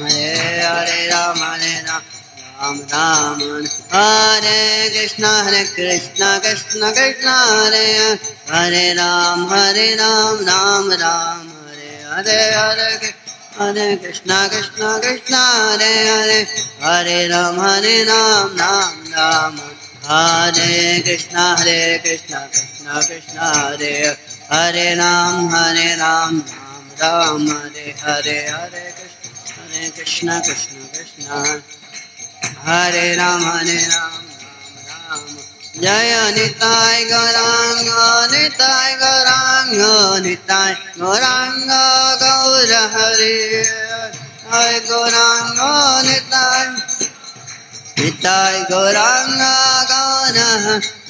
Hare Ram, Ram Ram, Hare Krishna, Krishna Krishna, Hare Hare Ram, Ram Ram, Hare Hare, Hare Krishna, Krishna Krishna, Hare Hare, Hare Ram, Ram Ram, Hare Krishna, Krishna Krishna, Hare Hare Ram, Ram Ram, Hare Hare, Hare Krishna, Krishna Krishna, Hare Ram, Ram Ram. Jaya Nitai Gauranga, Nitai Gauranga, Nitai Gauranga, Gaura Hare. Nitai Gauranga, Nitai Nitai Gauranga, Gaura.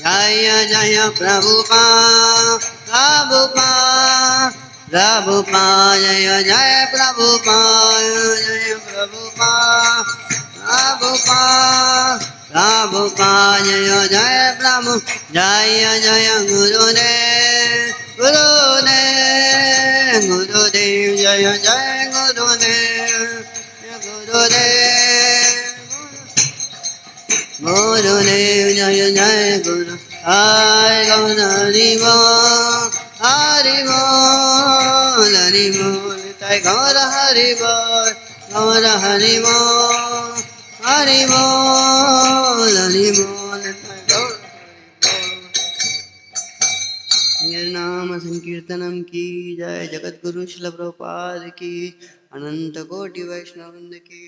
Jaya Jaya Prabhupada, Prabhupada, Prabhupada, Jaya Jaya Prabhupada, Jaya Prabhupada, Prabhupada, Prabhupada, Jaya Jaya Prabhupada, Jaya Jaya Gurudev, Gurudev, Gurudev, Jaya Jaya Gurudev, Gurudev, Gurudev, Jaya Jaya Guru, Hari Gaura Haribo, Haribo, Haribo, Nitai Gaura Haribo, Gaura Haribo, Haribo, Haribo, Nitai Gaura Haribo. नाम संकीर्तनम की जय, जगत गुरु श्रील प्रभुपाद की, अनंत कोटि वैष्णव वृंद की,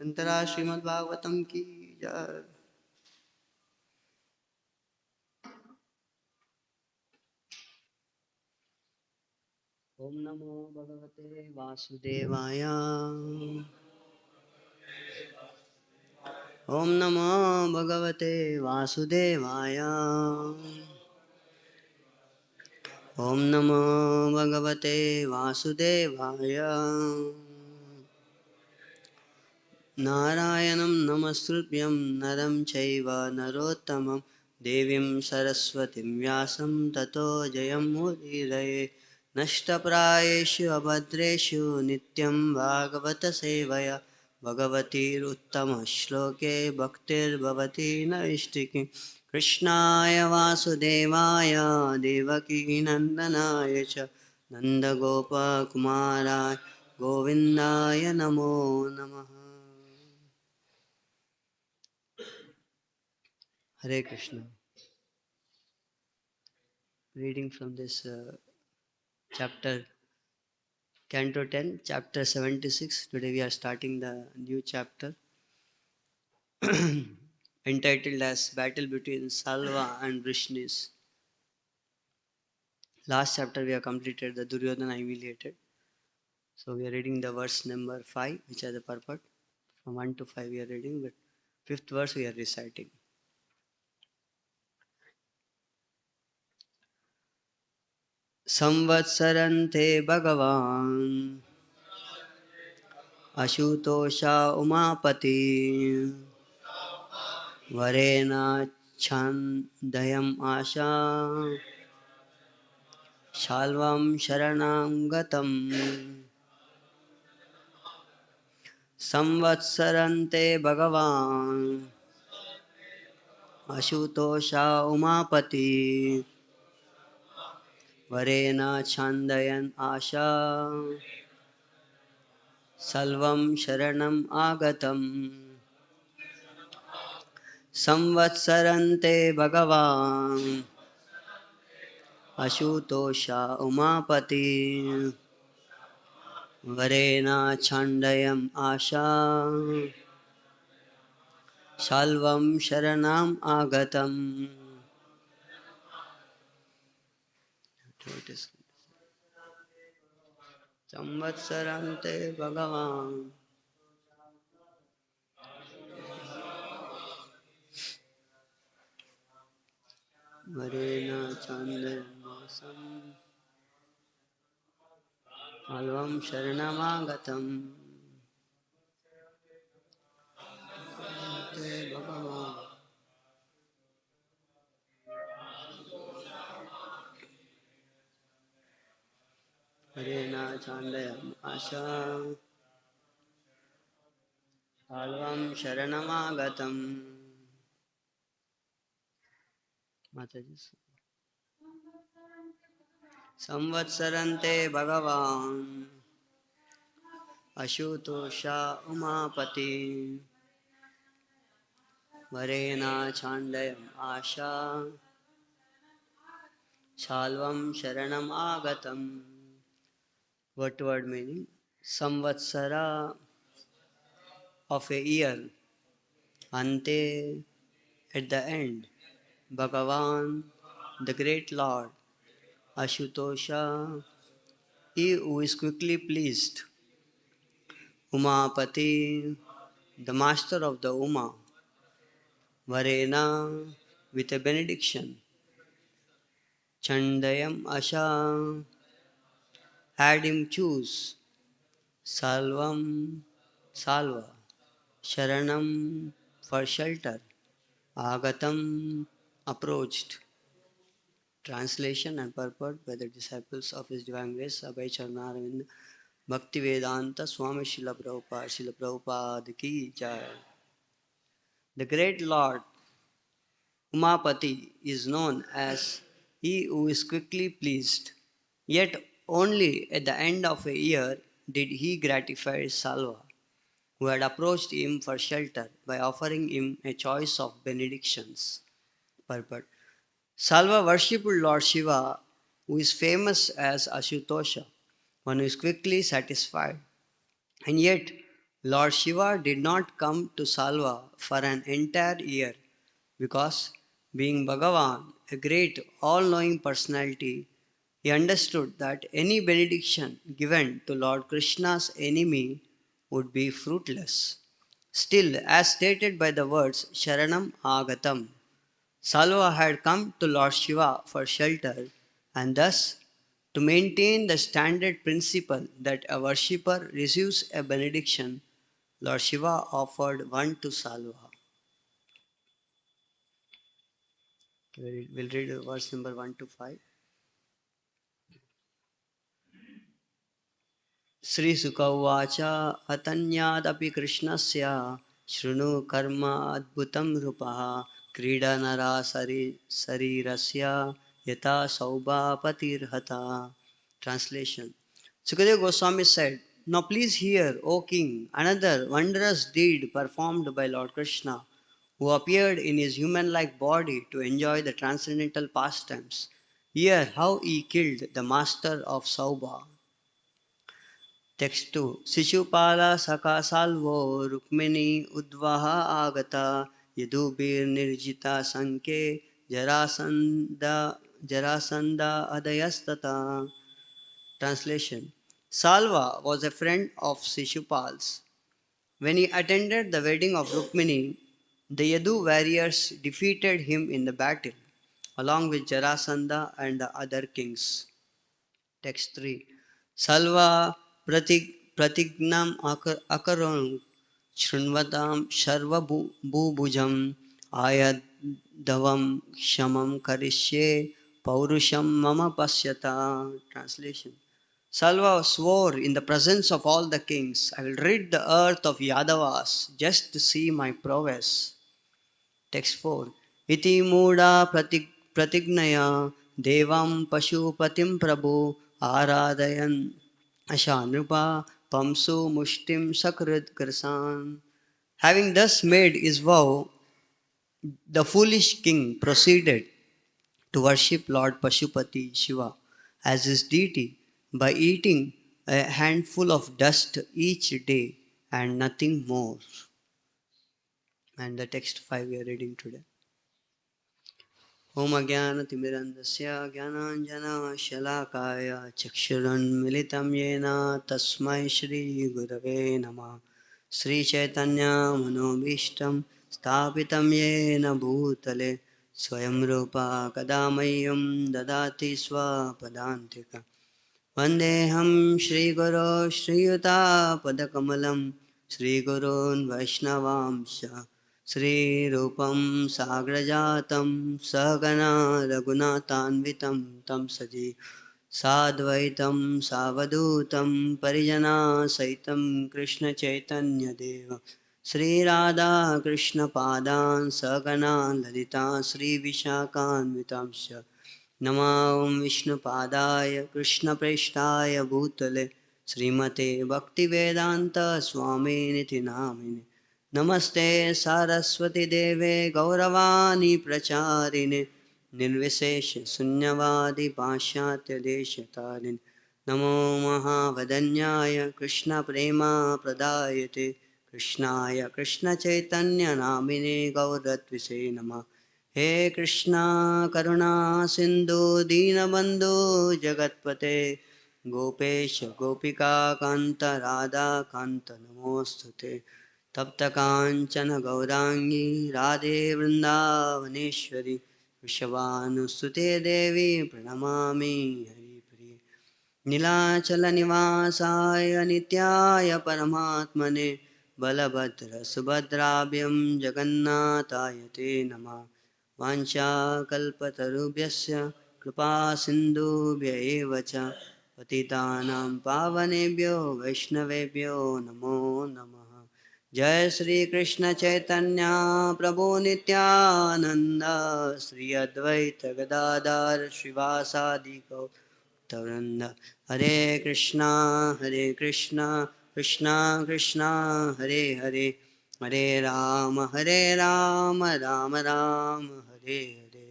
अंतरा श्रीमद् भागवतम की जय। ओम नमो भगवते वासुदेवाय। ओम नमो भगवते वासुदेवाय। ओम नमो भगवते वासुदेवाय। नारायणं नमस्कृत्यं नरं चैव नरोत्तमं देवीं सरस्वतीं व्यासं ततो जयमुदीरये। नष्टप्रायेषु अभद्रेषु नित्यं भागवत सेवया भगवतीरुत्तमश्लोके भक्तिर्भवति नैष्टिकी। कृष्णाय वासुदेवाय देवकीनन्दनाय च नन्दगोपकुमाराय गोविन्दाय नमो नमः। Hare Krishna. Reading from this chapter, Canto 10, chapter 76. Today we are starting the new chapter entitled as Battle Between Salva and Vrishnis. Last chapter we have completed, the Duryodhana humiliated. So we are reading the verse number 5, which has a purport. From 1 to 5 we are reading, but 5th verse we are reciting. Samvatsarante Bhagavan Ashutosha Umapati Varena Chandayam Asha Shalvam Sharanam Gatam Samvatsarante Bhagavan Ashutosha Umapati Varena Chandayan Asha Salvam Sharanam Agatam Samvatsarante Bhagavan Ashutosha Umapati Varena Chandayam Asha Shalvam Sharanam Agatam. Samvatsarante Bhagavan Varena Chandayam Asam Shalvam Sharanam Agatam. Bhagavan Varena Chandayam Asha Alvam Sharanamagatam. Mataji. Samvatsarante Bhagavan Ashutosha Umapati Varena Chandayam Asha Shalvam Sharanam Agatam. What word meaning? Samvatsara of a year. Ante at the end. Bhagavan, the great Lord. Ashutosha, he who is quickly pleased. Umapati, the master of the Uma. Varena, with a benediction. Chandayam Asha, had him choose. Salvam, salva. Sharanam, for shelter. Agatam, approached. Translation and purport by the disciples of His Divine Grace, Abhay Charnaravind, Bhakti Vedanta Swami Srila Prabhupada ki jai. The great Lord Umapati is known as He who is quickly pleased. Yet only at the end of a year did He gratify Salva, who had approached Him for shelter by offering him a choice of benedictions. Purport. Salva worshipped Lord Shiva, who is famous as Ashutosha, one who is quickly satisfied. And yet, Lord Shiva did not come to Salva for an entire year because, being Bhagavan, a great all knowing personality, he understood that any benediction given to Lord Krishna's enemy would be fruitless. Still, as stated by the words Sharanam Agatam, Salva had come to Lord Shiva for shelter, and thus, to maintain the standard principle that a worshipper receives a benediction, Lord Shiva offered one to Salva. We'll read verse number 1 to 5. श्रीसुकौवाच हतन्यादपि कृष्णस्य शृणु कर्म अद्भुतं नृपः क्रीडनरा शरीरस्य यथा सौभापतिर्हता. Translation. Sukadeva Goswami said, "Now please hear, O king, another wondrous deed performed by Lord Krishna, who appeared in his human-like body to enjoy the transcendental pastimes. Hear how he killed the master of Saubha." Text 2. Shishupala Saka Salvo Rukmini Udvaha Agata Yadubir Nirjita Sanke Jarasanda Adayastata. Translation. Salva was a friend of Shishupal's. When he attended the wedding of Rukmini, the Yadu warriors defeated him in the battle, along with Jarasandha and the other kings. Text 3. Salva pratignam akaron shrunvatam sharva bhujam ayadavam shamam karishye paurusham mama pasyata. Translation. Salva swore in the presence of all the kings, "I will rid the earth of Yadavas just to see my prowess." Text 4. Iti muda pratignaya devam pashupatim prabhu aradayan ashanrupa pamsu mushtim sakrit krasan. Having thus made his vow, the foolish king proceeded to worship Lord Pashupati Shiva as his deity by eating a handful of dust each day and nothing more. And the text 5 we are reading today. Om Ajnana-timirandasya Jnananjana-shalakaya Chakshurunmilitam Yena Tasmai Shri Gurave Namah. Sri Chaitanya Manobishtam Sthapitam Yena Bhutale Swayam Rupa Kadamayyam Dadati Swapadantika. Vandeham Shri Guru Shri Yuta Padakamalam Shri Gurun Vaishnavamsha Shri Rupam Sagrajatam Sagana Raghunathanvitam Tam Saji Sadvaitam Savadutam Parijana Saitam Krishna Chaitanya Deva Sri Radha Krishna Padan Sagana Lalita Sri Vishakhan Vitamsha Namam Vishnu Padaya Krishna Preshtaya Bhutale Srimate Bhakti Vedanta Swami Niti Namine Namaste Saraswati Deve Gauravani Pracharine Nirvisesha Sunyavadi Pashatya Deshatalin Namo Mahavadanyaya Krishna Prema Pradayate Krishnaya Krishna Chaitanya Namine Gauratvise Namah हे कृष्णा करुणा सिंधु दीनबंधु जगतपते गोपेश गोपिका कांत राधा कांत नमोस्तुते तप्त कांचन गौरांगी राधे वृंदावनेश्वरी वृषभानुसुते देवी प्रणमामि हरिप्रिये नीलाचल निवासाय नित्याय परमात्मने बलभद्र सुभद्राभ्यं जगन्नाथाय ते नमः वाञ्छाकल्पतरुभ्यश्च कृपा सिन्धुभ्य एव च पतितानां पावनेभ्यो वैष्णवेभ्यो नमो नमः जय श्री कृष्ण चैतन्य प्रभु नित्यानंद श्री अद्वैत गदाधर श्रीवासादि गौरवृंद हरे Krishna Krishna Krishna Hare Hare Hare Ram Ram Ram Hare Hare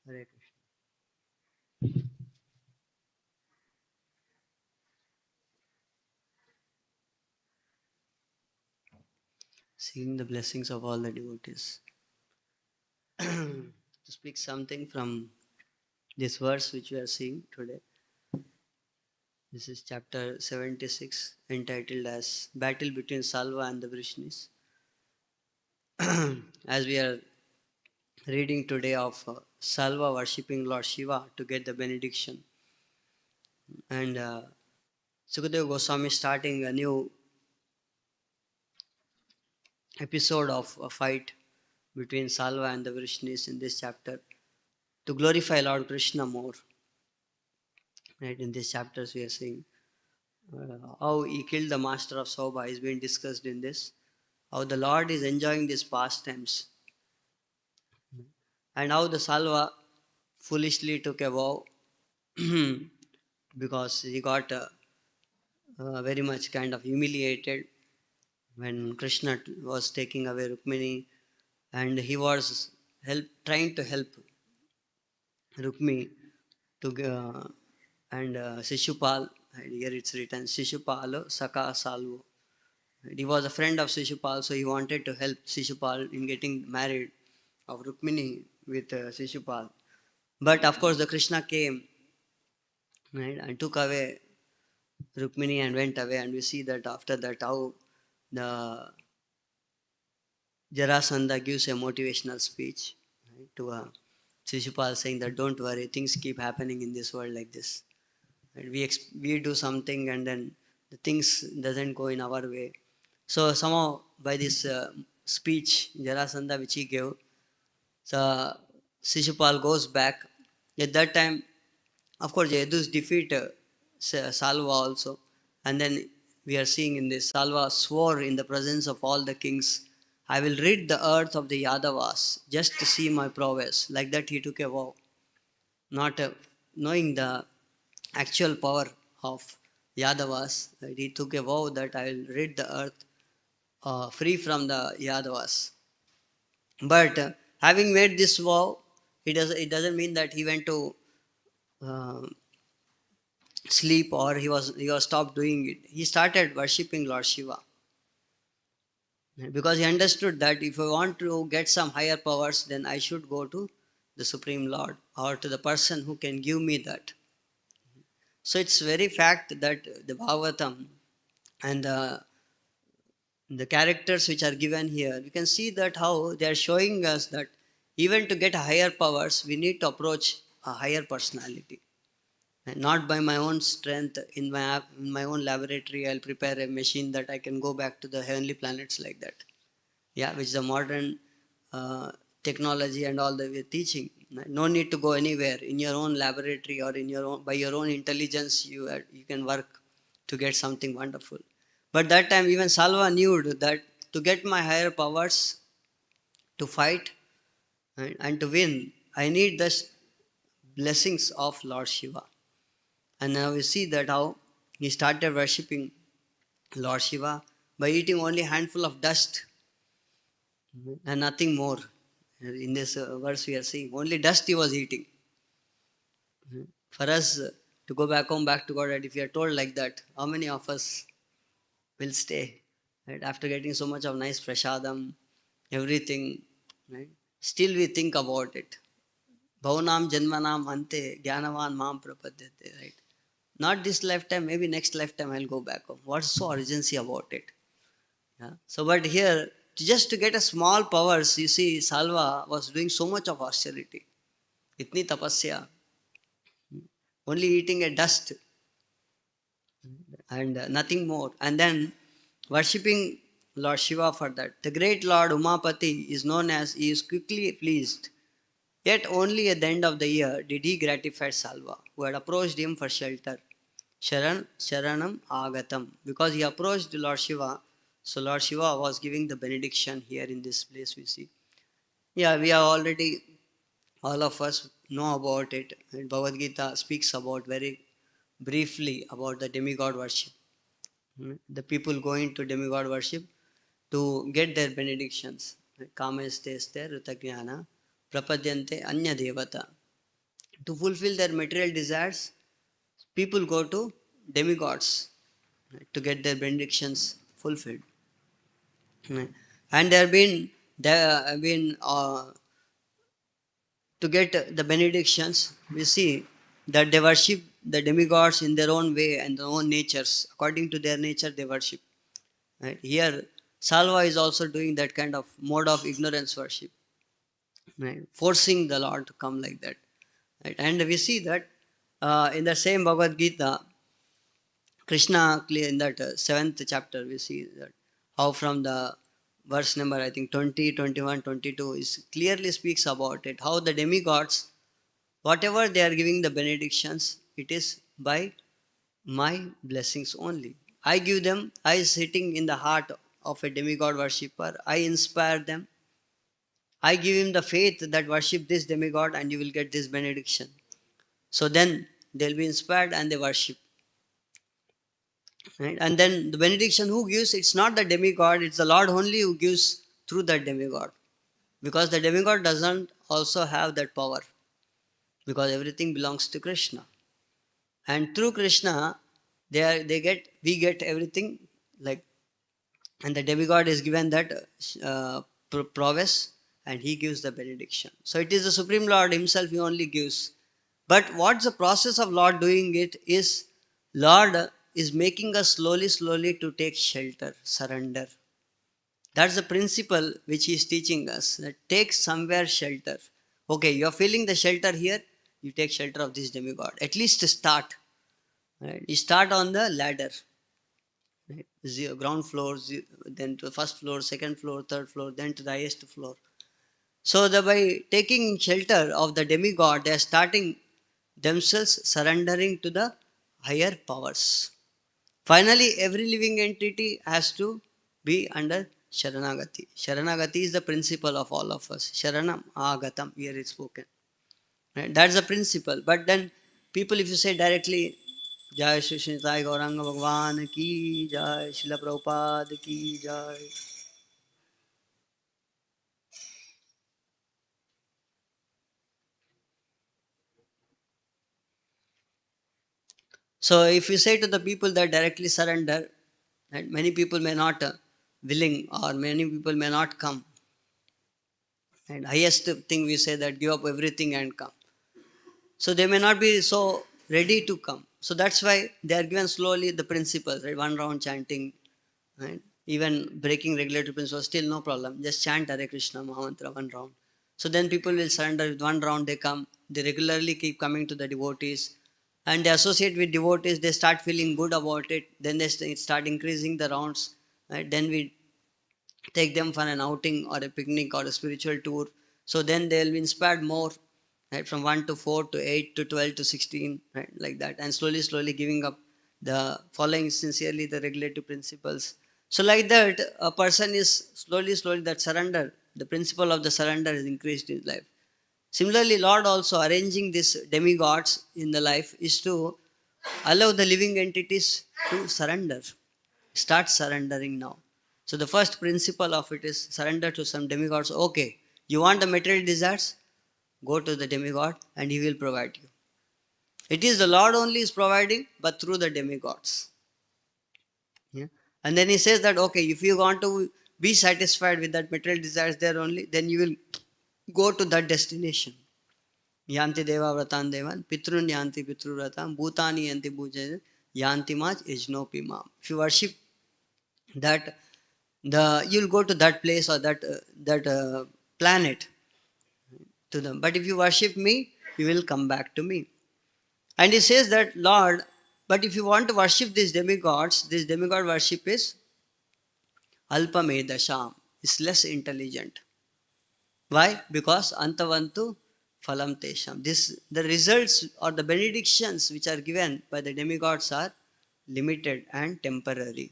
Hare Krishna seeing the blessings of all the devotees to speak something from this verse which we are seeing today. This is chapter 76 entitled as Battle Between Salva and the Vrishnis. As we are reading today of Salva worshipping Lord Shiva to get the benediction, and Sukadeva Goswami starting a new episode of a fight between Salva and the Vrishnis in this chapter to glorify Lord Krishna more. Right, in these chapters we are seeing how he killed the master of Sobha is being discussed in this. How the Lord is enjoying these pastimes, and how the Salva foolishly took a vow because he got very much kind of humiliated when Krishna was taking away Rukmini, and he was trying to help Rukmi to and Shishupal. Here it's written Shishupalo Saka Salvo. He was a friend of Shishupal, so he wanted to help Shishupal in getting married of Rukmini with Shishupal. But of course, the Krishna came, right, and took away Rukmini and went away. And we see that after that, how the Jarasandha gives a motivational speech, right, to Shishupal, saying that don't worry, things keep happening in this world like this. Right? We do something and then the things doesn't go in our way. So somehow by this speech, Jarasandha which he gave, so Shishupal goes back. At that time, of course, Yadus defeat Salva also. And then we are seeing in this, Salva swore in the presence of all the kings, I will rid the earth of the Yadavas just to see my prowess. Like that he took a vow, not knowing the actual power of Yadavas. That he took a vow that I will rid the earth free from the Yadavas. But having made this vow, it doesn't mean that he went to uh, sleep or he was stopped doing it. He started worshipping Lord Shiva because he understood that if I want to get some higher powers, then I should go to the Supreme Lord or to the person who can give me that. So it's very fact that the Bhagavatam and the characters which are given here, we can see that how they are showing us that even to get higher powers, we need to approach a higher personality. And not by my own strength in my own laboratory, I'll prepare a machine that I can go back to the heavenly planets like that. Yeah, which the modern uh, technology and all that we're teaching. No need to go anywhere. In your own laboratory or in your own, by your own intelligence, you can work to get something wonderful. But that time even Salva knew that to get my higher powers, to fight and to win, I need the blessings of Lord Shiva. And now we see that how he started worshipping Lord Shiva by eating only a handful of dust and nothing more. In this verse we are seeing only dust he was eating. For us to go back home, back to God, right? If we are told like that, how many of us will stay? Right? After getting so much of nice prashadam, everything, right? Still we think about it. Bhavanam janmanam ante jnanavan mam prapadyate, right? Not this lifetime, maybe next lifetime I'll go back home. What's so urgency about it? Yeah. So, but here, just to get a small powers, you see, Salva was doing so much of austerity. Itni tapasya, only eating a dust and nothing more. And then worshipping Lord Shiva for that. The great Lord Umapati is known as he is quickly pleased. Yet only at the end of the year did he gratify Salva, who had approached him for shelter. Sharanam Agatam. Because he approached Lord Shiva, so Lord Shiva was giving the benediction here in this place we see. Yeah, we are already, all of us know about it. And Bhagavad Gita speaks about very briefly about the demigod worship. The people going to demigod worship to get their benedictions. Kamesteste Rutagyana Prapadyante Anya Devata. To fulfill their material desires, people go to demigods to get their benedictions fulfilled. And there have been to get the benedictions, we see that they worship the demigods in their own way and their own natures. According to their nature, they worship. Right? Here, Salva is also doing that kind of mode of ignorance worship, right? Forcing the Lord to come like that. Right? And we see that in the same Bhagavad Gita, Krishna, in that seventh chapter, we see that how from the verse number, I think 20, 21, 22, is clearly speaks about it. How the demigods, whatever they are giving the benedictions, it is by my blessings only. I give them, I sitting in the heart of a demigod worshipper, I inspire them. I give him the faith that worship this demigod and you will get this benediction. So then they'll be inspired and they worship. Right? And then the benediction who gives, it's not the demigod, it's the Lord only who gives through that demigod. Because the demigod doesn't also have that power. Because everything belongs to Krishna. And through Krishna, we get everything like, and the demigod is given that prowess and he gives the benediction. So it is the Supreme Lord himself who only gives. But what's the process of Lord doing it is, Lord is making us slowly to take shelter, surrender. That's the principle which he is teaching us. That take somewhere shelter. Okay, you are feeling the shelter here, you take shelter of this demigod. At least to start. Right? You start on the ladder. Right? Ground floor, then to the first floor, second floor, third floor, then to the highest floor. So by taking shelter of the demigod, they are starting themselves surrendering to the higher powers. Finally, every living entity has to be under Sharanagati. Sharanagati is the principle of all of us. Sharanam Agatam, here it's spoken. Right? That's the principle. But then people, if you say directly, Jai Shri Shintai Gauranga Bhagwan ki Jai, Srila Prabhupada ki Jai. So if you say to the people that directly surrender, right, many people may not willing or many people may not come. And highest thing we say that give up everything and come. So they may not be so ready to come. So that's why they are given slowly the principles, right? One round chanting, right? Even breaking regulatory principles, still no problem. Just chant Hare Krishna Mahamantra one round. So then people will surrender with one round, they come. They regularly keep coming to the devotees. And they associate with devotees, they start feeling good about it. Then they start increasing the rounds. Right? Then we take them for an outing or a picnic or a spiritual tour. So then they'll be inspired more. right? From 1 to 4 to 8 to 12 to 16, right? Like that. And slowly, slowly giving up the following sincerely the regulative principles. So like that, a person is slowly, slowly that surrender, the principle of the surrender is increased in life. Similarly, Lord also arranging these demigods in the life is to allow the living entities to surrender. Start surrendering now. So the first principle of it is surrender to some demigods. Okay, you want the material desires? Go to the demigod and he will provide you. It is the Lord only is providing, but through the demigods. Yeah. And then he says that, okay, if you want to be satisfied with that material desires there only, then you will go to that destination. Yanti deva vratan devan, pitrun yanti pitru vratan, bhutani yanti bhujan, yanti maj ijnopi mam. If you worship that, you'll go to that place or that planet to them. But if you worship me, you will come back to me. And he says that, Lord, but if you want to worship these demigods, this demigod worship is alpamedasham, is less intelligent. Why? Because antavantu phalam tesham. The results or the benedictions which are given by the demigods are limited and temporary.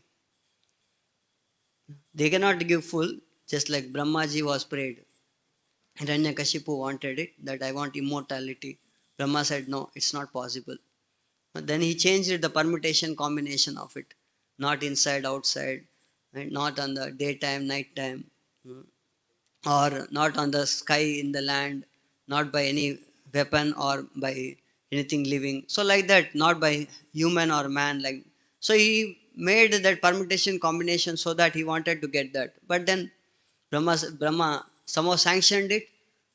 They cannot give full, just like Brahmaji was prayed. Hiranyakashipu wanted it, that I want immortality. Brahma said, no, it's not possible. But then he changed the permutation combination of it. Not inside, outside, and not on the daytime, nighttime, or not on the sky, in the land, not by any weapon or by anything living. So like that, not by human or man. Like so, he made that permutation combination so that he wanted to get that. But then Brahma somehow sanctioned it.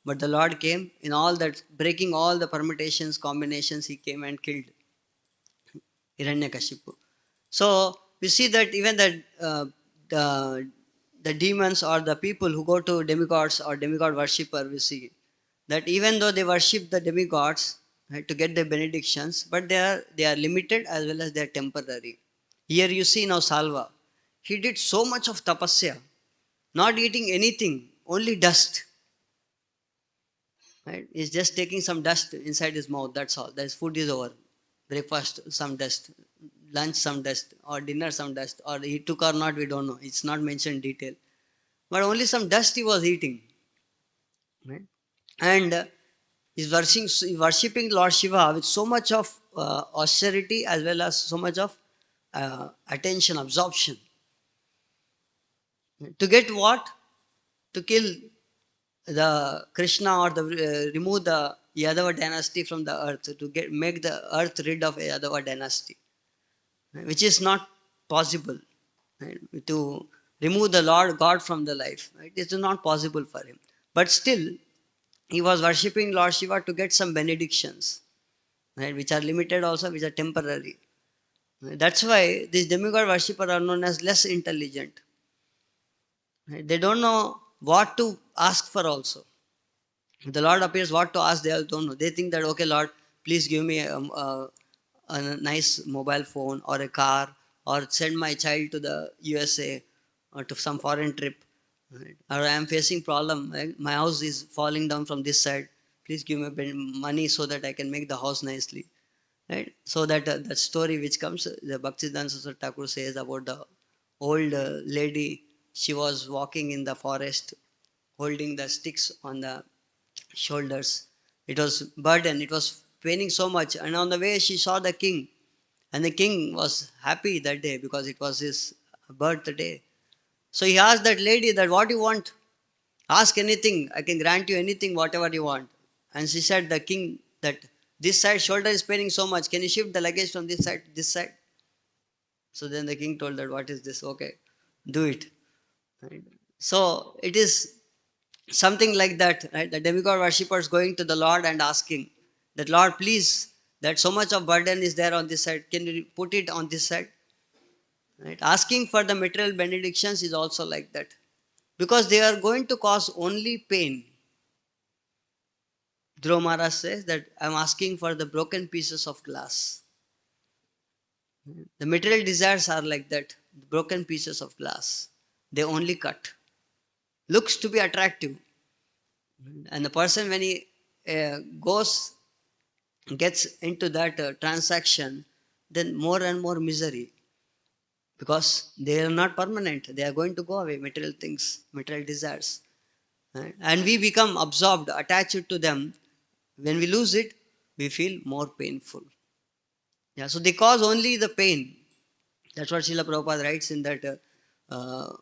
But the Lord came in all that, breaking all the permutations, combinations. He came and killed Hiranyakashipu. So we see that even the the demons or the people who go to demigods or demigod worshipper, we see that even though they worship the demigods, right, to get the benedictions, but they are limited as well as they are temporary. Here you see now Salva. He did so much of tapasya, not eating anything, only dust. Right? He's just taking some dust inside his mouth. That's all. His food is over. Breakfast, some dust. Lunch, some dust. Or dinner, some dust. Or he took or not, we don't know. It's not mentioned in detail. But only some dust he was eating. Right? And he's worshipping Lord Shiva with so much of austerity as well as so much of attention, absorption. To get what? To kill the Krishna or the remove the Yadava dynasty from the earth, to make the earth rid of Yadava dynasty, which is not possible. Right? To remove the Lord God from the life, right? It is not possible for him. But still, he was worshipping Lord Shiva to get some benedictions, right? Which are limited also, which are temporary. That's why these demigod worshippers are known as less intelligent. Right? They don't know what to ask for also. The Lord appears, what to ask, they all don't know. They think that, okay, Lord, please give me a nice mobile phone or a car, or send my child to the USA or to some foreign trip. Right? Or I am facing problem. Right? My house is falling down from this side. Please give me money so that I can make the house nicely. Right? So that story which comes, the Bhaktivedanta Saraswati Thakur says about the old lady. She was walking in the forest, holding the sticks on the shoulders. It was burden. It was paining so much. And on the way, she saw the king. And the king was happy that day because it was his birthday. So he asked that lady that, what you want? Ask anything. I can grant you anything, whatever you want. And she said, the king, that this side shoulder is paining so much. Can you shift the luggage from this side to this side? So then the king told that, what is this? Okay, do it. Right? So it is something like that, right? The demigod worshippers going to the Lord and asking that, Lord, please, that so much of burden is there on this side, can you put it on this side? Right? Asking for the material benedictions is also like that, because they are going to cause only pain. Dhruva Maharaj says that I'm asking for the broken pieces of glass. The material desires are like that, broken pieces of glass. They only cut. Looks to be attractive. And the person, when he gets into that transaction, then more and more misery, because they are not permanent. They are going to go away, material things, material desires. Right? And we become absorbed, attached to them. When we lose it, we feel more painful. Yeah, so they cause only the pain. That's what Srila Prabhupada writes in that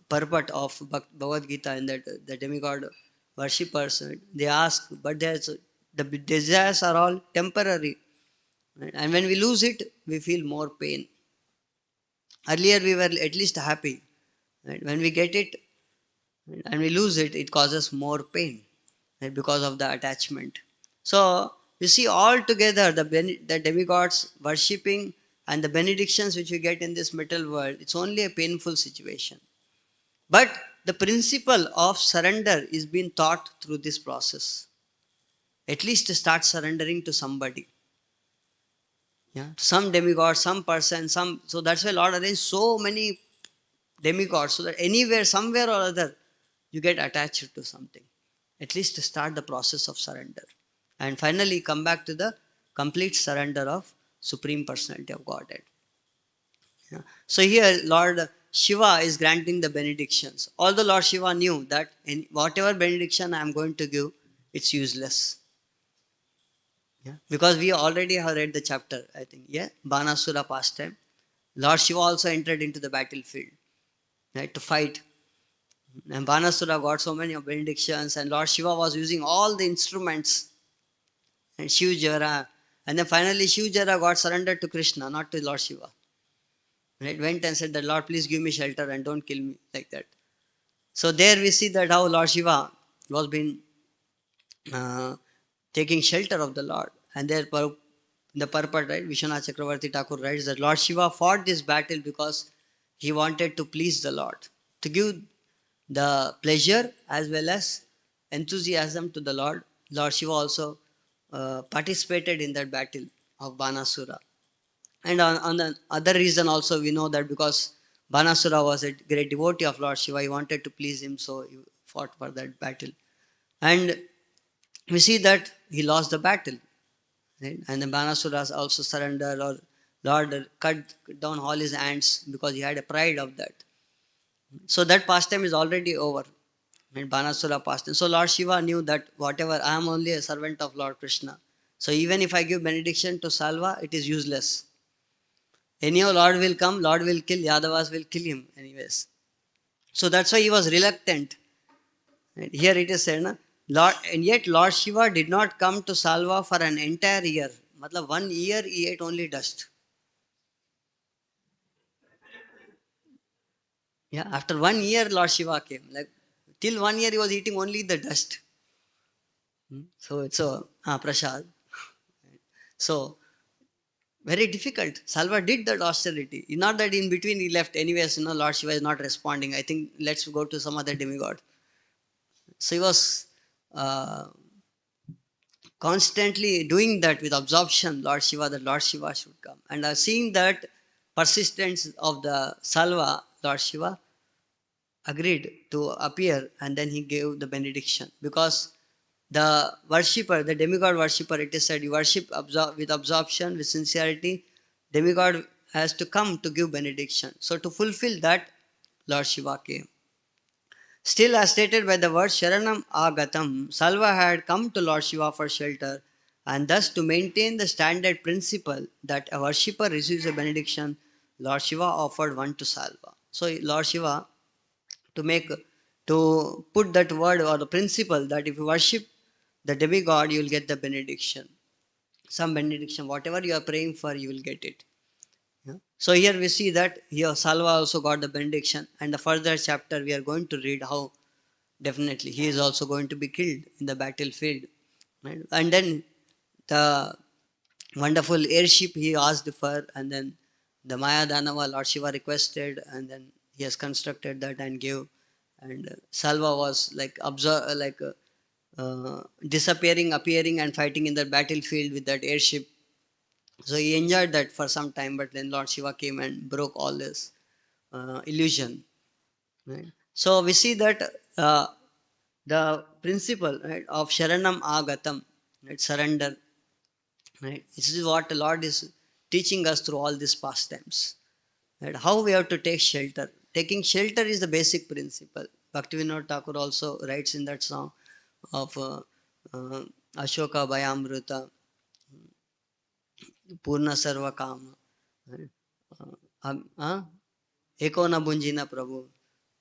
purport of Bhagavad Gita, in that the demigod worshippers. They ask, but the desires are all temporary. Right? And when we lose it, we feel more pain. Earlier we were at least happy. Right? When we get it and we lose it, it causes more pain, right? Because of the attachment. So you see, all together the demigods worshipping and the benedictions which we get in this material world, it's only a painful situation. But the principle of surrender is being taught through this process. At least start surrendering to somebody. Yeah, some demigod, some person, some. So that's why Lord arranged so many demigods, so that anywhere, somewhere or other, you get attached to something. At least to start the process of surrender. And finally come back to the complete surrender of Supreme Personality of Godhead. Yeah. So here Lord Shiva is granting the benedictions. Although Lord Shiva knew that whatever benediction I am going to give, it's useless. Yeah. Because we already have read the chapter, I think. Yeah. Banasura pastime. Lord Shiva also entered into the battlefield, right, to fight. And Banasura got so many benedictions, and Lord Shiva was using all the instruments, and Shivjara. And then finally Shivjara got surrendered to Krishna, not to Lord Shiva. Right? Went and said that, Lord, please give me shelter and don't kill me, like that. So there we see that how Lord Shiva was been uh, taking shelter of the Lord. And there the purport, right, Vishwanath Chakravarti Thakur writes that Lord Shiva fought this battle because he wanted to please the Lord, to give the pleasure as well as enthusiasm to the Lord. Lord Shiva also participated in that battle of Banasura. And on the other reason also, we know that because Banasura was a great devotee of Lord Shiva, he wanted to please him, so he fought for that battle. And we see that he lost the battle. Right? And the Banasura also surrendered, or Lord cut down all his hands because he had a pride of that. So that pastime is already over. And Banasura pastime. So Lord Shiva knew that whatever, I am only a servant of Lord Krishna. So even if I give benediction to Salva, it is useless. Anyhow, Lord will come, Lord will kill, Yadavas will kill him anyways. So that's why he was reluctant. Right? Here it is said, na? Lord, and yet Lord Shiva did not come to Salva for an entire year. Matlab 1 year he ate only dust. Yeah, after 1 year Lord Shiva came. Like till 1 year he was eating only the dust. So it's a prasad. So very difficult. Salva did that austerity. Not that in between he left. Anyways, Lord Shiva is not responding. I think let's go to some other demigod. So he was constantly doing that with absorption, Lord Shiva, that Lord Shiva should come. And seeing that persistence of the Salva, Lord Shiva agreed to appear, and then he gave the benediction. Because the worshipper, the demigod worshipper, it is said, you worship with absorption, with sincerity, demigod has to come to give benediction. So to fulfill that, Lord Shiva came. Still, as stated by the word Sharanam Agatam, Salva had come to Lord Shiva for shelter, and thus to maintain the standard principle that a worshipper receives a benediction, Lord Shiva offered one to Salva. So Lord Shiva, to put that word or the principle that if you worship the demigod, you will get the benediction. Some benediction, whatever you are praying for, you will get it. Yeah. So here we see that here Salva also got the benediction, and the further chapter we are going to read how definitely he is also going to be killed in the battlefield. Right? And then the wonderful airship he asked for, and then the Maya Danava Lord Shiva requested, and then he has constructed that and gave. And Salva was like disappearing, appearing, and fighting in the battlefield with that airship. So he enjoyed that for some time, but then Lord Shiva came and broke all this illusion. Right? So we see that the principle, right, of Sharanam Agatam. right? Surrender. Right? This is what the Lord is teaching us through all these pastimes. Right? How we have to take shelter. Taking shelter is the basic principle. Bhaktivinoda Thakur also writes in that song of uh, Ashoka Bhayamrita, Purna Sarva Kama. Right? Eko na bunjina Prabhu,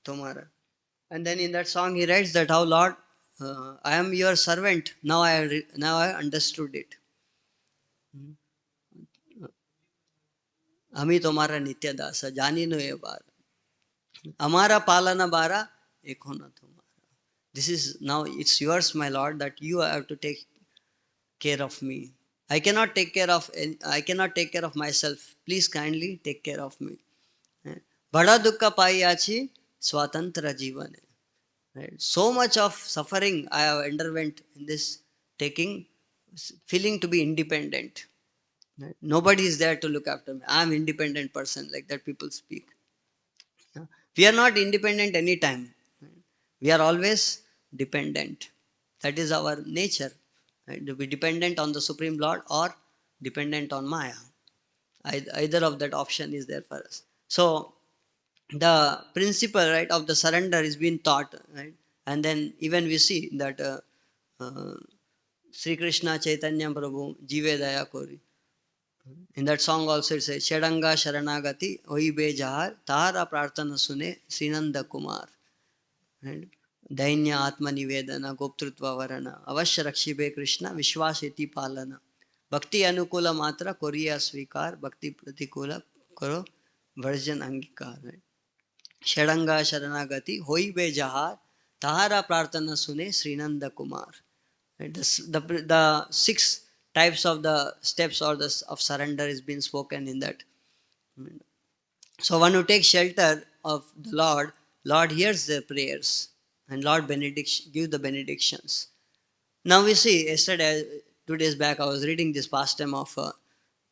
Tomara. And then in that song he writes that how Lord, I am your servant. Now I understood it. हमी तुम्हारा नित्य दास जानी no ये बार हमारा पालना बारा एक होना तुम्हारा. This is now it's yours, my Lord, that you have to take care of me. I cannot take care of myself. Please kindly take care of me. बड़ा दुख पाई आछि स्वातंत्र जीवन. Right? So much of suffering I have underwent in this taking, feeling to be independent. Right? Nobody is there to look after me. I am independent person, like that people speak. Yeah. We are not independent anytime. Right? We are always dependent. That is our nature. Right? To be dependent on the Supreme Lord or dependent on Maya. Either of that option is there for us. So the principle, right, of the surrender is being taught, right? And then even we see that uh, Sri Krishna Chaitanya Prabhu Jive Daya Kori. In that song also it says Shadanga Sharanagati Oibe Jahar Tahara Prarthana Sune Srinanda Kumar. Right? Dainya Atma Nivedana Goptrutva Varana Avashya Rakshibe Krishna Vishwaseti Palana Bhakti Anukula Matra Koriya Svikar Bhakti Pratikula Karo Varjan Angikar. Right? षडंगा शरणागति होई बे जहार तहारा प्रार्थना सुने Shrinand Kumar. Right? The 6 types of the steps or the of surrender is being spoken in that. So when you take shelter of the Lord, Lord hears their prayers and Lord give the benedictions. Now we see yesterday, 2 days back, I was reading this pastime of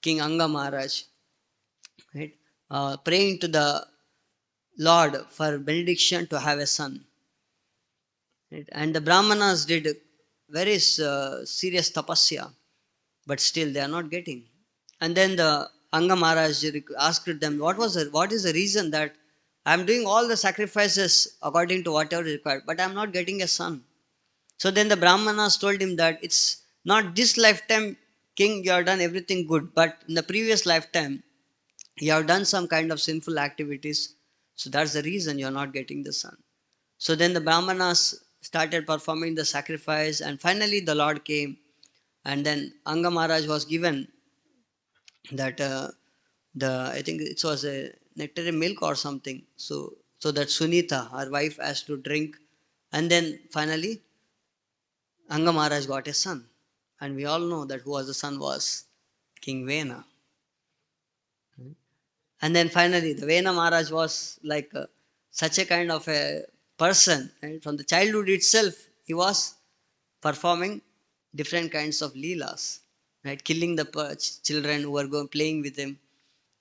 King Anga Maharaj, right? Praying to the Lord for benediction to have a son. Right? And the Brahmanas did very serious tapasya, but still they are not getting. And then the Anga Maharaj asked them, what is the reason that I am doing all the sacrifices according to whatever is required, but I am not getting a son. So then the Brahmanas told him that it's not this lifetime, king, you have done everything good, but in the previous lifetime, you have done some kind of sinful activities. So that's the reason you are not getting the son. So then the Brahmanas started performing the sacrifice, and finally the Lord came, and then Anga Maharaj was given that I think it was a nectarine milk or something. So that Sunita, her wife, has to drink, and then finally Anga Maharaj got a son, and we all know that who was the son was King Vena. And then finally, the Vena Maharaj was like such a kind of a person. Right? From the childhood itself, he was performing different kinds of leelas, right? Killing the children who were playing with him,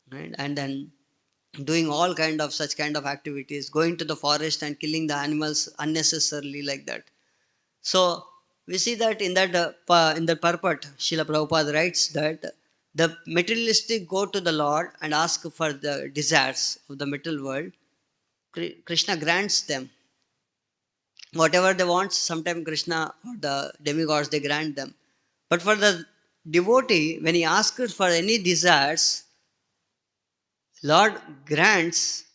right? And then doing all kind of such kind of activities, going to the forest and killing the animals unnecessarily like that. So we see that in the purport, Srila Prabhupada writes that the materialistic go to the Lord and ask for the desires of the material world. Krishna grants them whatever they want. Sometimes Krishna or the demigods, they grant them. But for the devotee, when he asks for any desires, Lord grants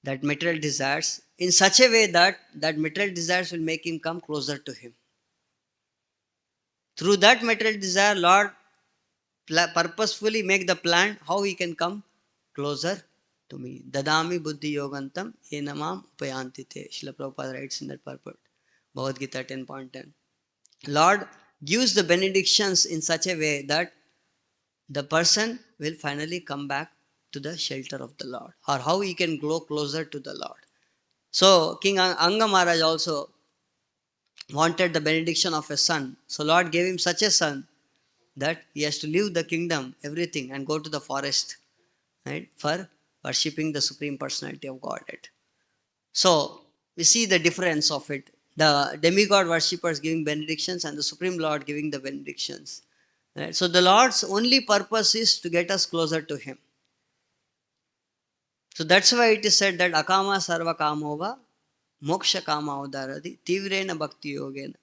that material desires in such a way that that material desires will make him come closer to him. Through that material desire, Lord purposefully make the plan how he can come closer to me. Dadami buddhi yogantam enamam upayantite. Srila Prabhupada writes in that purport. Bhagavad Gita 10.10. Lord gives the benedictions in such a way that the person will finally come back to the shelter of the Lord, or how he can grow closer to the Lord. So King Anga Maharaj also wanted the benediction of a son. So Lord gave him such a son that he has to leave the kingdom, everything, and go to the forest, right, for worshipping the Supreme Personality of Godhead. So we see the difference of it. the demigod worshippers giving benedictions and the Supreme Lord giving the benedictions. Right? So the Lord's only purpose is to get us closer to Him. So that's why it is said that akama sarva kamova moksha kama udaradi tivrena bhakti yogena.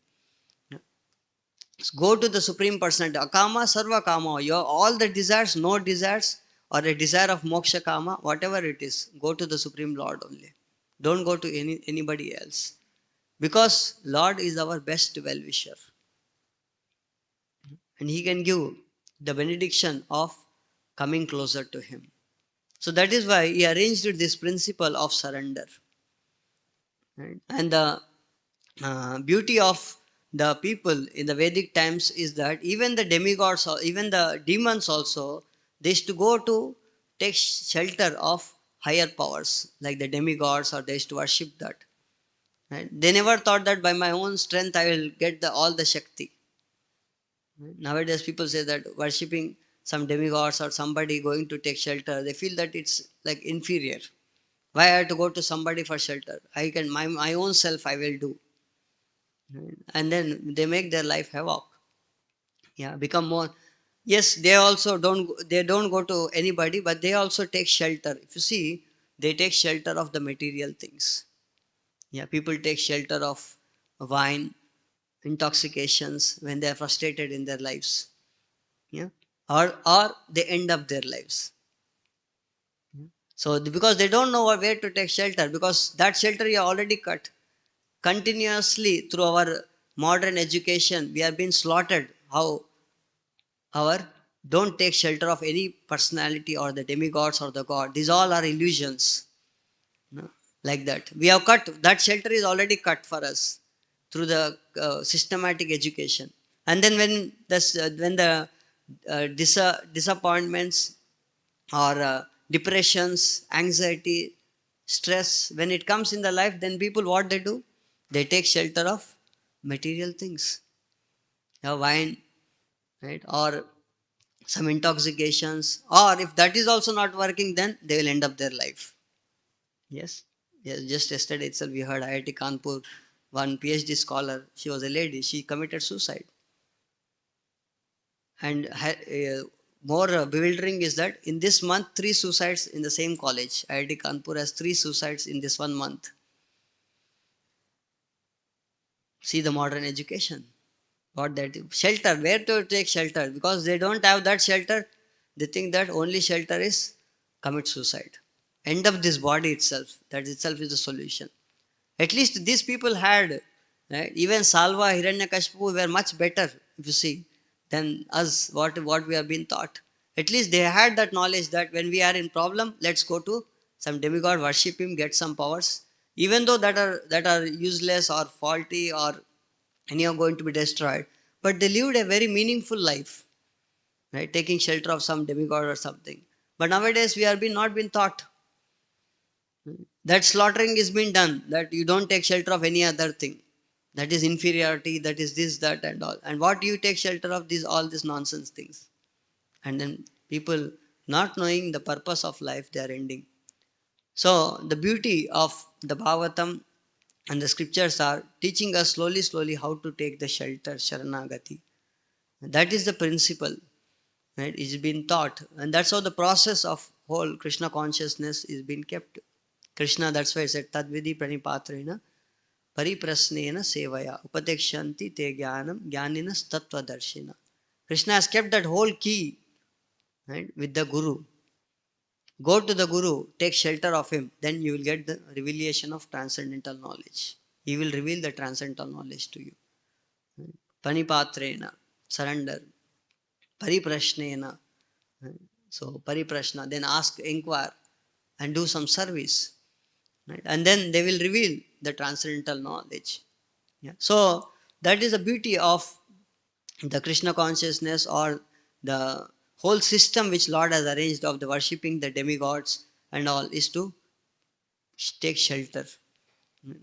Go to the Supreme Personality. Akama sarva kama. Your all the desires, no desires, or a desire of moksha kama, whatever it is, go to the Supreme Lord only. Don't go to anybody else. Because Lord is our best well-wisher. And He can give the benediction of coming closer to Him. So that is why He arranged this principle of surrender. Right? And the beauty of the people in the Vedic times is that even the demigods or even the demons also, they used to go to take shelter of higher powers like the demigods, or they used to worship that. Right? They never thought that by my own strength I will get all the Shakti. Right? Nowadays people say that worshipping some demigods or somebody going to take shelter, they feel that it's like inferior. Why I have to go to somebody for shelter? I can my own self I will do. And then they make their life havoc. Yeah, become more. Yes, they don't go to anybody, but they also take shelter. If you see, they take shelter of the material things. Yeah, people take shelter of wine, intoxications when they are frustrated in their lives. Yeah, or they end up their lives. So because they don't know where to take shelter, because that shelter you already cut. Continuously through our modern education, we have been slaughtered. How our don't take shelter of any personality or the demigods or the god. These all are illusions. No? Like that. We have cut, that shelter is already cut for us through the systematic education. And then when the disappointments or depressions, anxiety, stress, when it comes in the life, then people what they do? They take shelter of material things. Wine, right? Or some intoxications, or if that is also not working, then they will end up their life. Yes, yes. Just yesterday itself we heard IIT Kanpur, one PhD scholar, she was a lady, she committed suicide. And more bewildering is that in this month 3 suicides in the same college. IIT Kanpur has 3 suicides in this 1 month. See the modern education. What that shelter, where to take shelter? Because they don't have that shelter, they think that only shelter is commit suicide. End up this body itself. That itself is the solution. At least these people had, right? Even Salva, Hiranyakashipu were much better, if you see, than us, what we have been taught. At least they had that knowledge that when we are in problem, let's go to some demigod, worship him, get some powers. Even though that are useless or faulty or any are going to be destroyed. But they lived a very meaningful life, right? Taking shelter of some demigod or something. But nowadays we are not been taught. That slaughtering is being done, that you don't take shelter of any other thing. That is inferiority, that is this, that, and all. And what do you take shelter of? These all these nonsense things. And then people not knowing the purpose of life, they are ending. So the beauty of the Bhagavatam and the scriptures are teaching us slowly, slowly how to take the shelter, Sharanagati. That is the principle, right? It's been taught. And that's how the process of whole Krishna consciousness is being kept. Krishna, that's why it said, Tadvidi pranipatrena pariprasnena sevaya upadekshanti te jnanam jnaninas tattvadarshina. Krishna has kept that whole key, right, with the Guru. Go to the Guru, take shelter of him, then you will get the revelation of transcendental knowledge. He will reveal the transcendental knowledge to you. Panipatrena, surrender. Pariprashnena, so pariprashna, then ask, inquire, and do some service. Right? And then they will reveal the transcendental knowledge. Yeah. So that is the beauty of the Krishna consciousness, or the whole system which Lord has arranged of the worshipping the demigods and all, is to take shelter.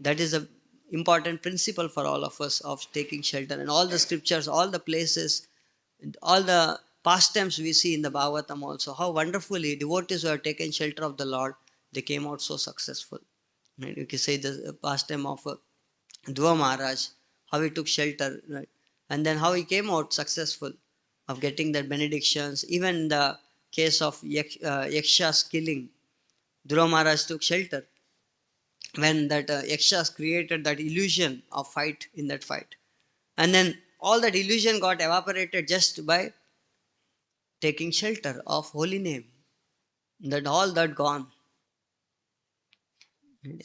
That is a important principle for all of us of taking shelter. And all the scriptures, all the places, all the pastimes we see in the Bhagavatam also, how wonderfully devotees who have taken shelter of the Lord, they came out so successful. Right? You can say the pastime of Dhruva Maharaj, how he took shelter, right? And then how he came out successful of getting that benedictions. Even in the case of Yaksha's killing, Dhruva Maharaj took shelter when that Yakshas created that illusion of fight in that fight. And then all that illusion got evaporated just by taking shelter of holy name. That all that gone.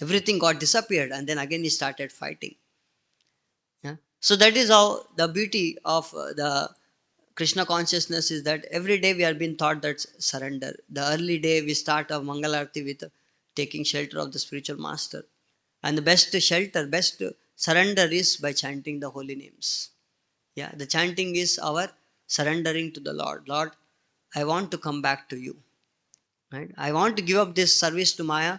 Everything got disappeared and then again he started fighting. Yeah. So that is how the beauty of the Krishna consciousness is, that every day we are being taught that surrender. The early day we start our Mangalarti with taking shelter of the spiritual master. And the best shelter, best surrender is by chanting the holy names. Yeah, the chanting is our surrendering to the Lord. Lord, I want to come back to you. Right? I want to give up this service to Maya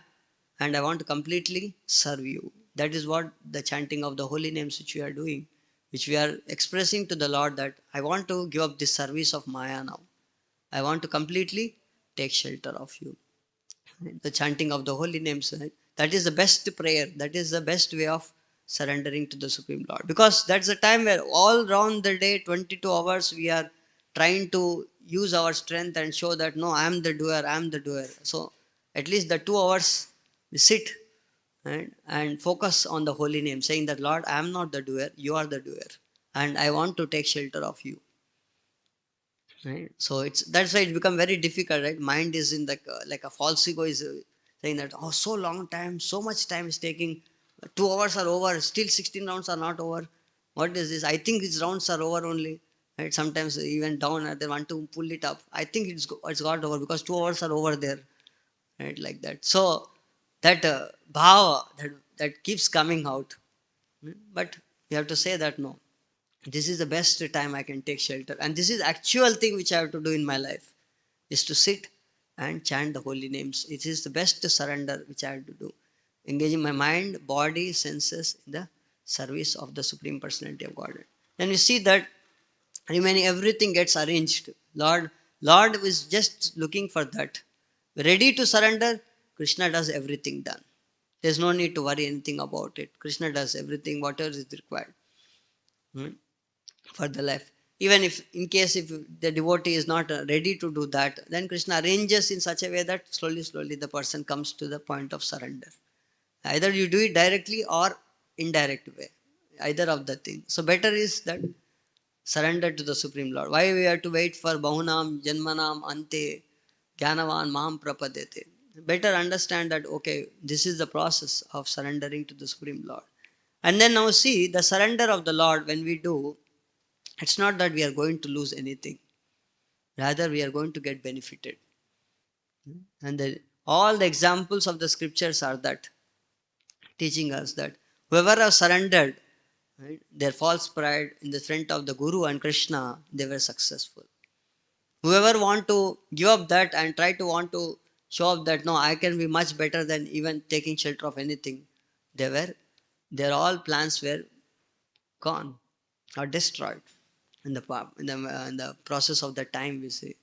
and I want to completely serve you. That is what the chanting of the holy names which we are doing, which we are expressing to the Lord, that I want to give up this service of Maya now. I want to completely take shelter of you. The chanting of the holy names, right? That is the best prayer. That is the best way of surrendering to the Supreme Lord. Because that's the time where all round the day, 22 hours, we are trying to use our strength and show that no, I am the doer, I am the doer. So at least the 2 hours we sit, right, and focus on the holy name, saying that Lord, I am not the doer, you are the doer. And I want to take shelter of you. Right? So it's that's why it's become very difficult, right? Mind is in like a false ego is saying that, oh, so long time, so much time is taking, 2 hours are over, still 16 rounds are not over. What is this? I think these rounds are over only. Right? Sometimes even down they want to pull it up. I think it's got over because 2 hours are over there, right? Like that. So that bhava that keeps coming out. But you have to say that no, this is the best time I can take shelter, and this is actual thing which I have to do in my life, is to sit and chant the holy names. It is the best surrender which I have to do, engaging my mind, body, senses in the service of the Supreme Personality of Godhead. Then you see that remaining everything gets arranged. Lord is just looking for that, ready to surrender. Krishna does everything done. There's no need to worry anything about it. Krishna does everything whatever is required. Hmm, for the life. Even if in case if the devotee is not ready to do that, then Krishna arranges in such a way that slowly the person comes to the point of surrender. Either you do it directly or indirect way, either of the thing. So better is that surrender to the Supreme Lord. Why we have to wait for bahunam janmanam ante gyanavan mam prapadete? Better understand that okay, this is the process of surrendering to the Supreme Lord. And then now see the surrender of the Lord. When we do, it's not that we are going to lose anything, rather we are going to get benefited. And all the examples of the scriptures are that, teaching us that whoever has surrendered, right, their false pride in the front of the Guru and Krishna, they were successful. Whoever want to give up that and try to want to show up that no, I can be much better than even taking shelter of anything, they were, their all plans were gone or destroyed in the process of the time, we say.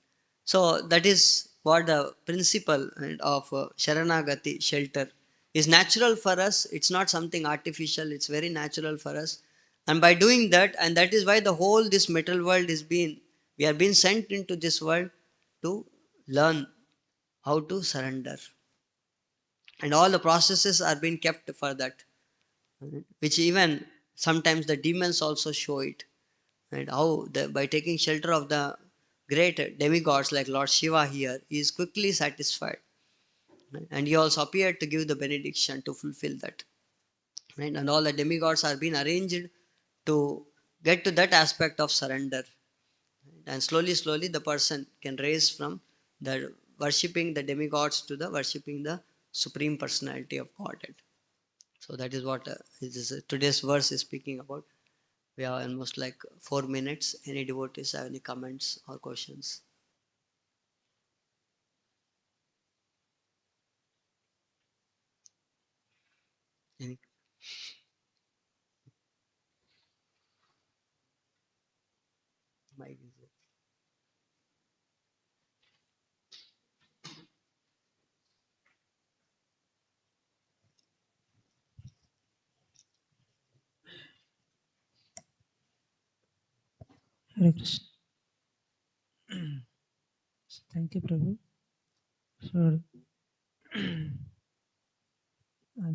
So that is what the principle of Sharanagati, shelter, is natural for us. It's not something artificial. It's very natural for us. And by doing that, and that is why the whole this material world is being, we are being sent into this world to learn how to surrender. And all the processes are being kept for that, which even sometimes the demons also show it. And how by taking shelter of the great demigods like Lord Shiva here, he is quickly satisfied. Right? And he also appeared to give the benediction to fulfill that. Right? And all the demigods are being arranged to get to that aspect of surrender. Right? And slowly the person can raise from the worshipping the demigods to the worshipping the Supreme Personality of Godhead. So that is what today's verse is speaking about. We have almost like 4 minutes. Any devotees have any comments or questions? Any? Mic is there. Hare Krishna. So thank you, Prabhu, for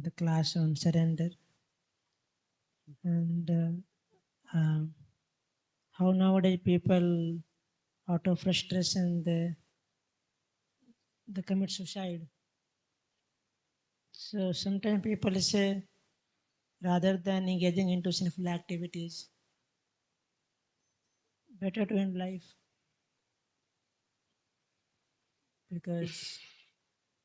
the class on surrender and how nowadays people, out of frustration, they commit suicide. So sometimes people say, rather than engaging into sinful activities, better to end life because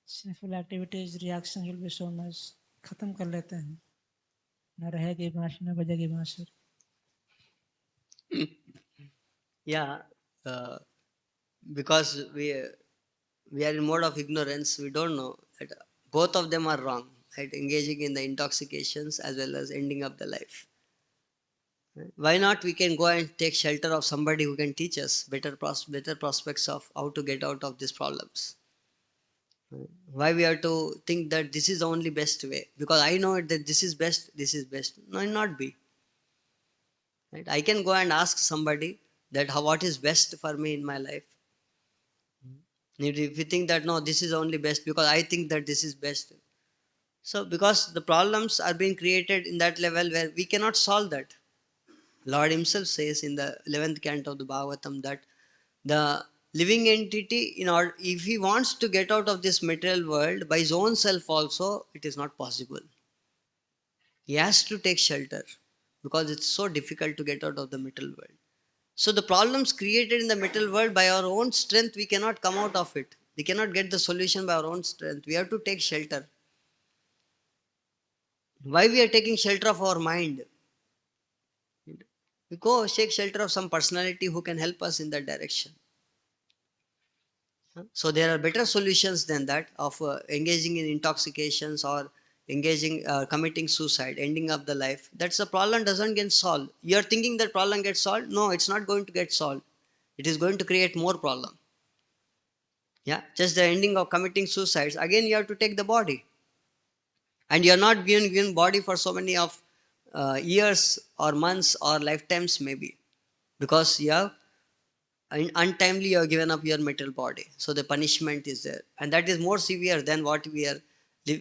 sinful activities reaction will be so much. खत्म कर लेते हैं, न रहेगी बांस न बजेगी बांसुरी. Yeah, uh, because we are in mode of ignorance, we don't know that both of them are wrong, right? Engaging in the intoxications as well as ending up the life. Why not we can go and take shelter of somebody who can teach us better prospects of how to get out of these problems. Why we have to think that this is the only best way? Because I know that this is best. No, it not be. Right? I can go and ask somebody that what is best for me in my life. If you think that no, this is only best because I think that this is best. So because the problems are being created in that level where we cannot solve that. Lord Himself says in the 11th canto of the Bhagavatam that the living entity, in order, if he wants to get out of this material world by his own self also, it is not possible. He has to take shelter because it's so difficult to get out of the material world. So the problems created in the material world by our own strength, we cannot come out of it. We cannot get the solution by our own strength. We have to take shelter. Why we are taking shelter of our mind? We go take shelter of some personality who can help us in that direction. So there are better solutions than that of engaging in intoxications or engaging, committing suicide, ending up the life. That's the problem doesn't get solved. You're thinking that problem gets solved. No, it's not going to get solved. It is going to create more problem. Yeah, just the ending of committing suicides. Again, you have to take the body, and you're not being given body for so many of years or months or lifetimes maybe, because you have untimely you have given up your material body. So the punishment is there, and that is more severe than what we are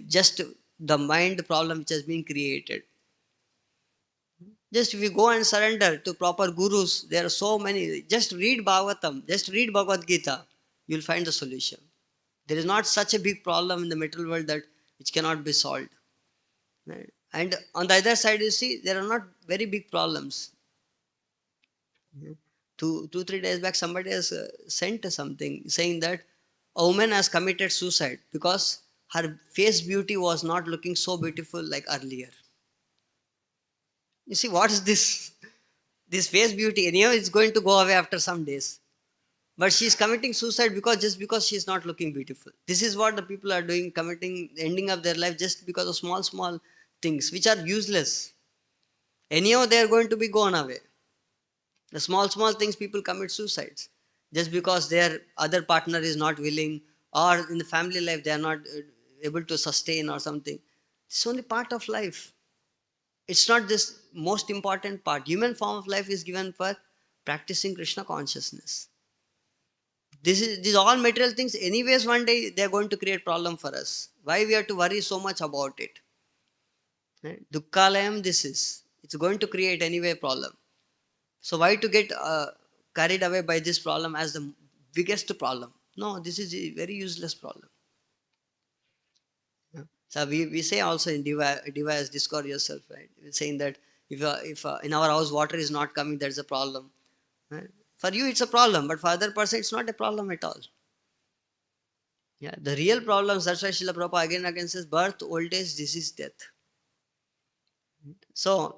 just the mind problem which has been created. Just if you go and surrender to proper gurus, there are so many. Just read Bhagavatam, just read Bhagavad Gita, you'll find the solution. There is not such a big problem in the material world that which cannot be solved, right? And on the other side, you see, there are not very big problems. Two, 3 days back, somebody has sent something saying that a woman has committed suicide because her face beauty was not looking so beautiful like earlier. You see, what is this? This face beauty, anyhow, is going to go away after some days. But she is committing suicide because she is not looking beautiful. This is what the people are doing, committing, ending up their life just because of small things which are useless. Anyhow, they are going to be gone away. The small things, people commit suicides just because their other partner is not willing, or in the family life they are not able to sustain or something. It's only part of life. It's not this most important part. Human form of life is given for practicing Krishna consciousness. These all material things. Anyways, one day they are going to create problem for us. Why we have to worry so much about it? Right? Dukkhalayam. This is. It's going to create anyway problem. So why to get carried away by this problem as the biggest problem? No, this is a very useless problem. Yeah. So we say also in Diva as discover yourself, right? We're saying that if in our house water is not coming, there's a problem. Right? For you it's a problem, but for other person it's not a problem at all. Yeah, the real problems. That's why Srila Prabhupada again and again says birth, old age, disease, death. So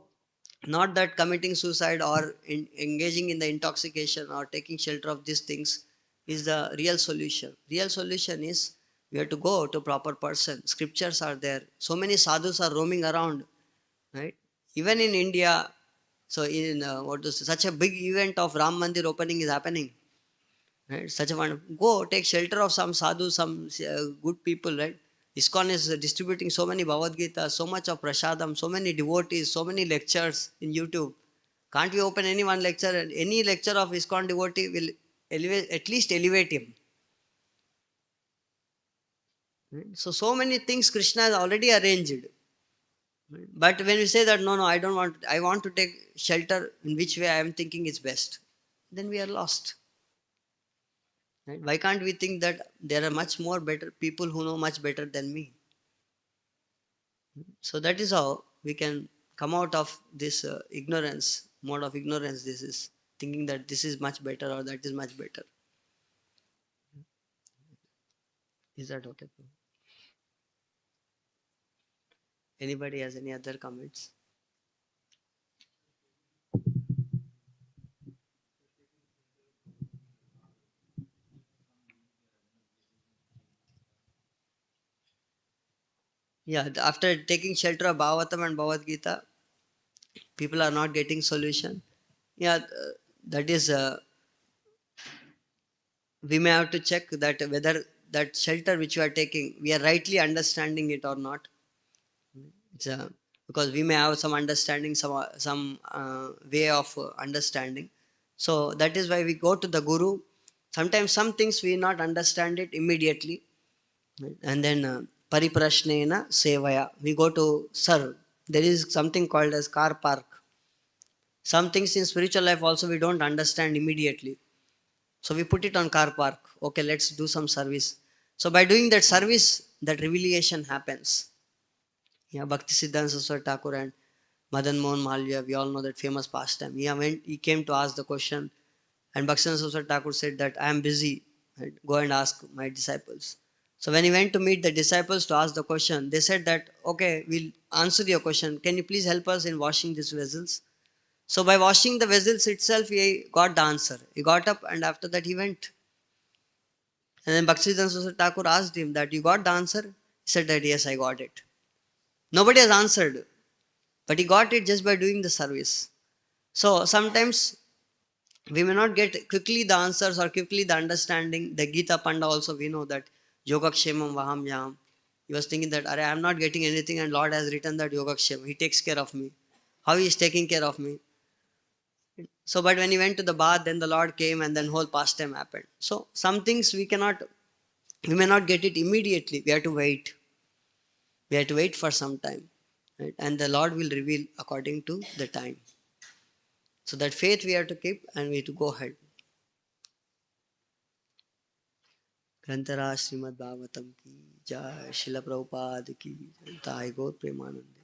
not that committing suicide or engaging in the intoxication or taking shelter of these things is the real solution. Real solution is we have to go to proper person. Scriptures are there. So many sadhus are roaming around, right? Even in India. So in what is such a big event of Ram Mandir opening is happening, right? Such a one, go take shelter of some sadhu, some good people, right? ISKCON is distributing so many Bhagavad Gita, so much of prasadam, so many devotees, so many lectures in YouTube. Can't we open any one lecture and any lecture of ISKCON devotee will elevate, at least elevate him. Right? So many things Krishna has already arranged. Right? But when we say that, no, no, I don't want, I want to take shelter in which way I am thinking is best, then we are lost. Right? Why can't we think that there are much more better people who know much better than me? So that is how we can come out of this ignorance, mode of ignorance. This is thinking that this is much better or that is much better. Is that okay? Anybody has any other comments? Yeah, after taking shelter of Bhagavatam and Bhagavad Gita, people are not getting solution. Yeah, that is, we may have to check that whether that shelter which we are taking, we are rightly understanding it or not. It's, because we may have some understanding, some way of understanding. So that is why we go to the Guru. Sometimes some things we not understand it immediately, and then pariprashnena sevaya, we go to serve. There is something called as car park. Some things in spiritual life also we don't understand immediately, so we put it on car park. Okay, let's do some service. So by doing that service, that revelation happens. Yeah, Bhakti Siddhanta Saraswati Thakur and Madan Mohan Malviya, we all know that famous pastime. He came to ask the question, and Bhakti Siddhanta Saraswati Thakur said that I am busy, right? Go and ask my disciples. So when he went to meet the disciples to ask the question, they said that, okay, we'll answer your question. Can you please help us in washing these vessels? So by washing the vessels itself, he got the answer. He got up and after that he went. And then Bhaktivedanta Thakur asked him that, you got the answer? He said that, yes, I got it. Nobody has answered, but he got it just by doing the service. So sometimes we may not get quickly the answers or quickly the understanding. The Gita Panda also, we know that Yogakshemam Vaham Yam. He was thinking that, I am not getting anything and Lord has written that Yogakshema. He takes care of me. How he is taking care of me? So, but when he went to the bath, then the Lord came and then whole pastime happened. So, some things we may not get it immediately. We have to wait. We have to wait for some time. Right? And the Lord will reveal according to the time. So, that faith we have to keep and we have to go ahead. ग्रंथराज Shrimad Bhagavatam की जय, शिल प्रभुपाद की जय, ताई गौर प्रेमानंद।